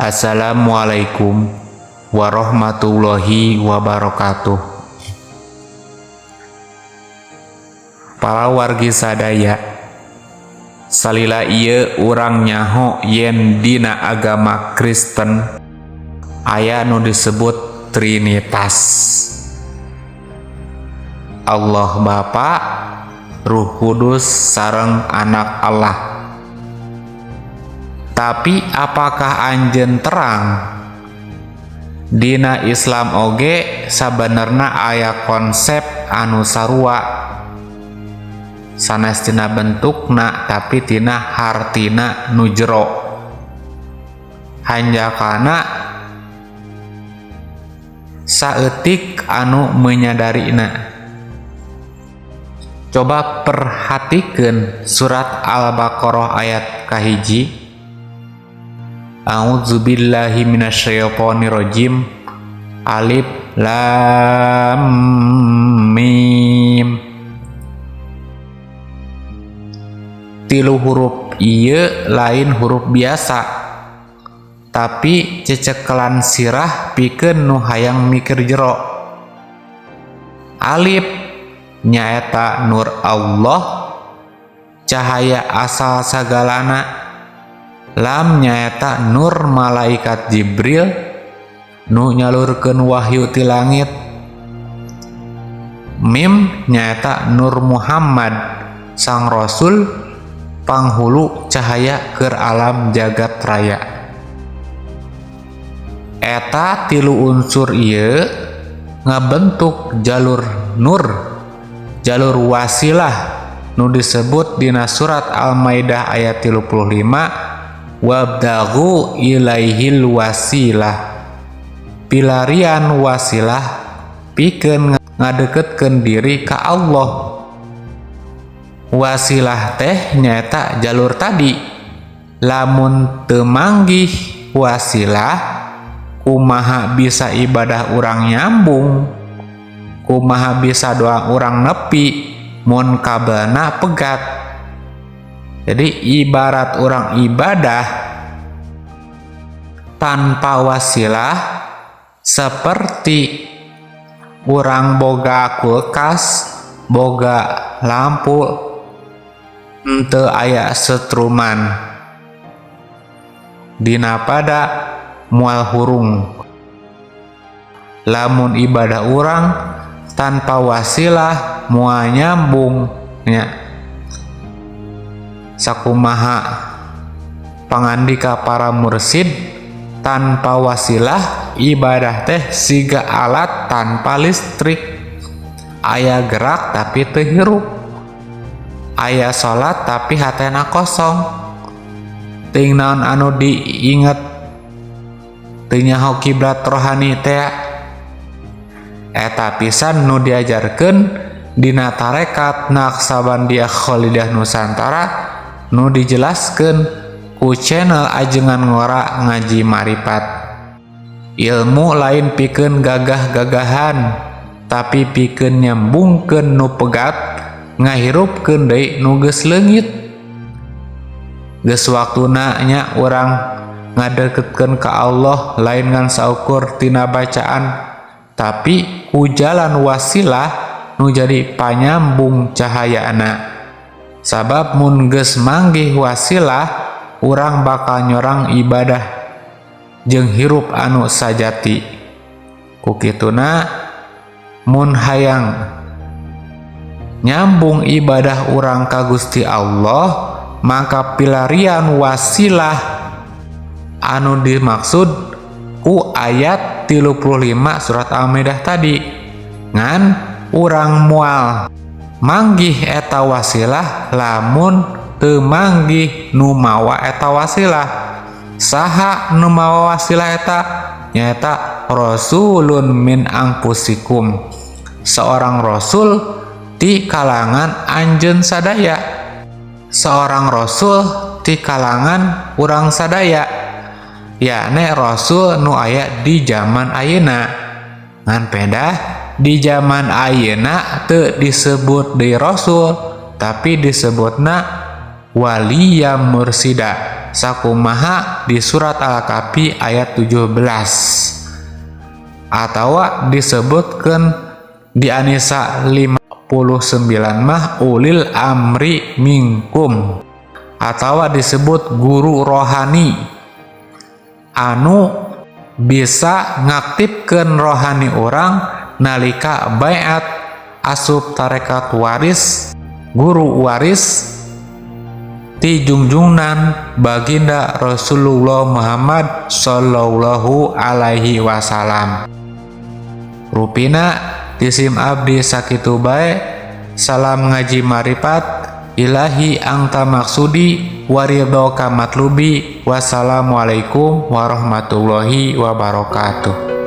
Assalamualaikum warahmatullahi wabarakatuh. Para wargi sadaya, salila ieu urang nyaho yen dina agama Kristen aya nu disebut Trinitas. Allah Bapa, Ruh Kudus sareng Anak Allah. Tapi apakah anjeun terang? Dina Islam oge sabenerna aya konsep anu sarua, sanes tina bentukna tapi tina hartina nu jero. Hanjakana saeutik anu menyadarina. Coba perhatikeun surat Al-Baqarah ayat kahiji. A'udzubillahi minasyaitonirrajim. Alif Lam Mim. Tilu huruf ieu lain huruf biasa, tapi cecekelan sirah pikeun nu hayang mikir jero. Alif nyaeta nur Allah, cahaya asal sagalana. Lam nyaeta nur malaikat Jibril nu nyalurkeun wahyu ti langit. Mim nyaeta nur Muhammad sang rasul panghulu cahaya keur alam jagat raya. Eta tilu unsur ieu ngabentuk jalur nur, jalur wasilah nu disebut dina surat Al-Maidah ayat 35. Wabdaghu ilaihil wasilah. Pilarian wasilah pikeun ngadeketkeun diri ka Allah. Wasilah teh nyaeta jalur tadi. Lamun teu manggih wasilah, kumaha bisa ibadah urang nyambung, kumaha bisa doa urang nepi mun kabelna pegat. Jadi ibarat orang ibadah tanpa wasilah seperti orang boga kulkas, boga lampu, henteu aya setruman dina pada moal hurung. Lamun ibadah orang tanpa wasilah moal nyambung nya. Sakumaha pangandika para mursid, tanpa wasilah ibadah teh siga alat tanpa listrik. Aya gerak tapi teu hirup, aya salat tapi hatena kosong. Ting naon anu diinget, teu nyaho kiblat rohani teh. Eta pisan nu diajarkeun dina tarekat Naqsabandiyah Khalidah Nusantara, nu dijelaskeun ku channel Ajengan Ngora Ngaji Maripat. Ilmu lain pikeun gagah-gagahan, tapi pikeun nyambungkeun nu pegat, ngahirupkeun deui nu geus leungit. Geus waktuna nya urang ngadeketkeun ka Allah lain ngan saukur tina bacaan, tapi ku jalan wasilah nu jadi panyambung cahayaana. Sabab mun geus manggih wasilah, urang bakal nyorang ibadah jeung hirup anu sajati. Kukituna mun hayang nyambung ibadah urang ka Gusti Allah, maka pilarian wasilah anu dimaksud ku ayat 35 surat Al-Maidah tadi. Ngan urang moal manggih eta wasilah lamun teu manggih nu mawa eta wasilah. Saha nu mawa wasilah eta? Nyaeta rasulun min anfusikum, seorang rasul ti kalangan anjeun sadaya, seorang rasul ti kalangan urang sadaya, yakni rasul nu aya di zaman ayeuna. Ngan pedah di zaman ayeuna teu disebut deui rasul, tapi disebutna waliyam mursida. sakumaha di surat Al-Kahfi ayat 17 atawa disebutkan di An-Nisa 59 mah ulil amri minkum atawa disebut guru rohani anu bisa ngaktifkeun rohani orang nalika baiat asup tarekat waris guru waris ti junjungan baginda Rasulullah Muhammad sallallahu alaihi wasallam. Rupina tisim abdi sakitu bae. Salam ngaji marifat ilahi angta maksudi waridho kamatlubi. Wassalamualaikum warahmatullahi wabarakatuh.